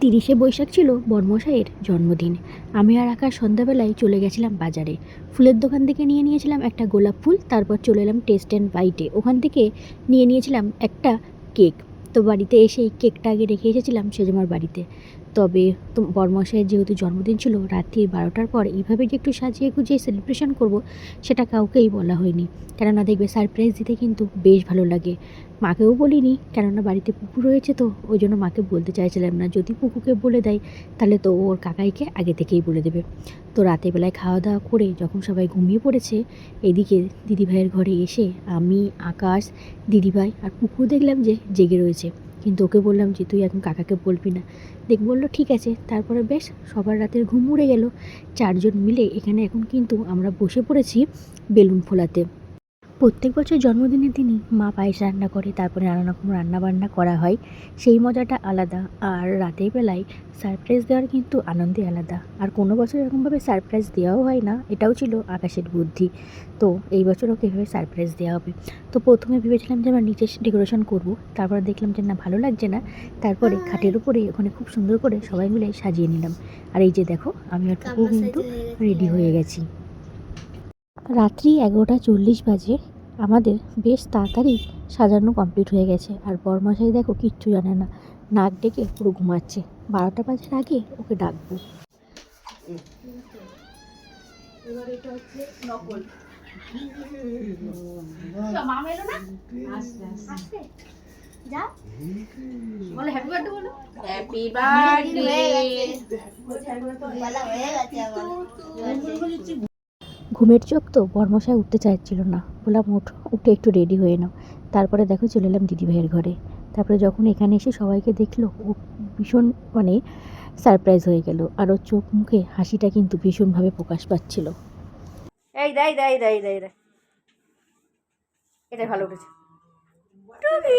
তিরিশে বৈশাখ ছিল বর্মশাইয়ের জন্মদিন। আমি আর আকাশ সন্ধ্যাবেলায় চলে গেছিলাম বাজারে। ফুলের দোকান থেকে নিয়েছিলাম একটা গোলাপ ফুল, তারপর চলে এলাম টেস্ট অ্যান্ড বাইটে। ওখান থেকে নিয়েছিলাম একটা কেক। তো বাড়িতে এসে এই কেকটা আগে রেখে এসেছিলাম সেজমার বাড়িতে। তবে তো বর্মশাইয়ের যেহেতু জন্মদিন ছিল, রাত্রি 12টার পর এইভাবে যে একটু সাজিয়ে গুজিয়ে সেলিব্রেশন করব সেটা কাউকেই বলা হয়নি। কেননা দেখবে সারপ্রাইজ দিতে কিন্তু বেশ ভালো লাগে। মাকেও বলিনি, কেননা বাড়িতে পুকু রয়েছে, তো ওই জন্য মাকে বলতে চাইছিলাম না। যদি পুকুকে বলে দেয় তাহলে তো ওর কাকাইকে আগে থেকেই বলে দেবে। তো রাতের বেলায় খাওয়া দাওয়া করে যখন সবাই ঘুমিয়ে পড়েছে, এদিকে দিদিভাইয়ের ঘরে এসে আমি, আকাশ, দিদিভাই আর পুকু দেখলাম যে জেগে রয়েছে। কিন্তু ওকে বললাম যে তুই এখন কাকাকে বলবি না। বললো ঠিক আছে। তারপরে বেশ সবার রাতের ঘুম উড়ে গেল। চারজন মিলে এখানে এখন কিন্তু আমরা বসে পড়েছি বেলুন ফোলাতে। প্রত্যেক বছর জন্মদিনের দিনই মা পায়েস রান্না করে, তারপরে নানা রকম রান্নাবান্না করা হয়। সেই মজাটা আলাদা। আর রাতের বেলায় সারপ্রাইজ দেওয়ার কিন্তু আনন্দই আলাদা। আর কোনো বছর এরকমভাবে সারপ্রাইজ দেওয়াও হয় না, এটাও ছিল আকাশের বুদ্ধি। তো এই বছর ওকে এভাবে সারপ্রাইজ দেওয়া হবে। তো প্রথমে ভেবেছিলাম যে আমরা নিচে ডেকোরেশন করব, তারপরে দেখলাম যে না, ভালো লাগছে না। তারপরে খাটের উপরে ওখানে খুব সুন্দর করে সবাই মিলে সাজিয়ে নিলাম। আর এই যে দেখো, আমি আর টুকু কিন্তু রেডি হয়ে গেছি। রাত্রি 11টা 40 বাজে। আমাদের বেশ তাড়াতাড়ি সাজানো কমপ্লিট হয়ে গেছে। আর বরমশাই দেখো কিচ্ছু জানে না, নাক ডেকে পুরো ঘুমাচ্ছে। 12টা বাজার আগে ওকে ডাকবো। Happy birthday. ঘুমের চোখ তো বরমশাই উঠতে চাইছিল না। বললাম ওঠো, উঠে একটু রেডি হয়ে নাও। তারপরে দেখো চলে এলাম দিদিভাইয়ের ঘরে। তারপরে যখন এখানে এসে সবাইকে দেখলো, ও ভীষণ সারপ্রাইজ হয়ে গেল। আর ওর চোখ মুখে হাসিটা কিন্তু ভীষণভাবে প্রকাশ পাচ্ছিল। এই দেই দেই দেই দেই দেই, এটা ভালো উঠেছে। টুকি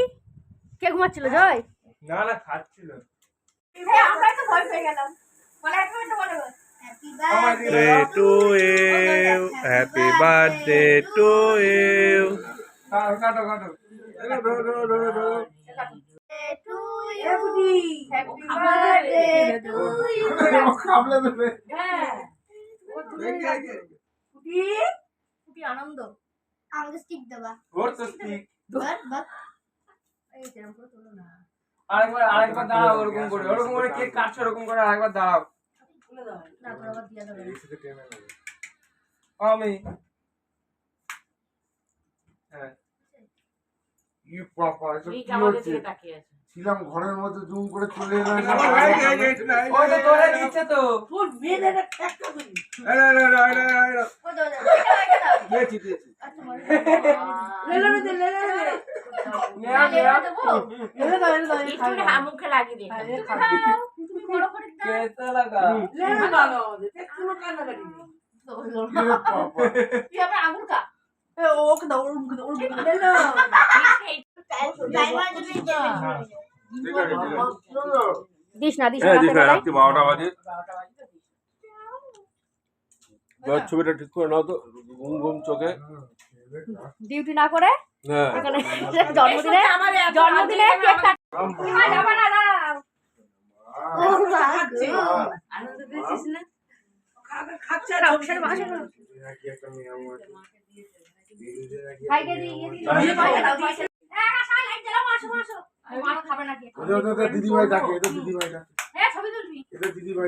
কে ঘুমাচ্ছিল? জয়? না না, খাচ্ছিল। আমরা তো ভয় পেয়ে গেলাম। বলে হ্যাপি বার্থডে বলে। Birthday to you, happy birthday to you. কাটো কাটো কাটো। আনন্দ আমাকে স্টিক দেবা। ওর তো স্টিক। এই যেরকম করে তোলো না। আরেকবার দাঁড়াও, ওরকম করে কেক কাটছো, ওরকম করে আরেকবার দাঁড়াও। না তোর আবার দিয়া দেবে। আমি হ্যাঁ ইউ পাপা এটা কি হচ্ছে? ছিলাম ঘরের মধ্যে জুম করে চলে এলাম। ওই তো তোরে দিচ্ছে তো। তোর মেয়েটা একটা করি। আরে আরে আরে আরে আরে ওই তো এটা দিয়েছি দিয়েছি। লেলে দে লেলে দে। নেয়া নেয়া লেলে দাও একটু মুখে লাগিয়ে দে। তুমি বড় করে দাও। কেসে লাগা লেলে দাও আমাদের একটু কান্না কাটি দে। ইউ পাপা তুই আবার আঙুল কা। এ ওকে দাও, ওর মুখে দাও, ওর মুখে লেলে দাও। টাইমার যদি ঠিক আছে দিস না দিস হ্যাঁ না দিস না, রাত্রি 12টা বাজে। 12টা বাজে দিস। দশ ছবিটা ঠিক করে নাও তো, ঘুম ঘুম চোখে। ডিউটি না করে হ্যাঁ এখানে জন্মদিনে কেক কাট। তুমি যাবা না, দাঁড়াও। ও খাচ্ছে আনন্দ দিছিস না? খাচ্ছে না, ওর সাথে মাসে না। ভাইকে দিয়ে ভাই দাও মাসে। সাই লাইট জ্বালাও, মাসো মাসো। মা খাবে না কেক। দিদিভাই ডাকে, এটা দিদিভাই ডাকে। হ্যাঁ ছবি তুলবি। এটা দিদিভাই।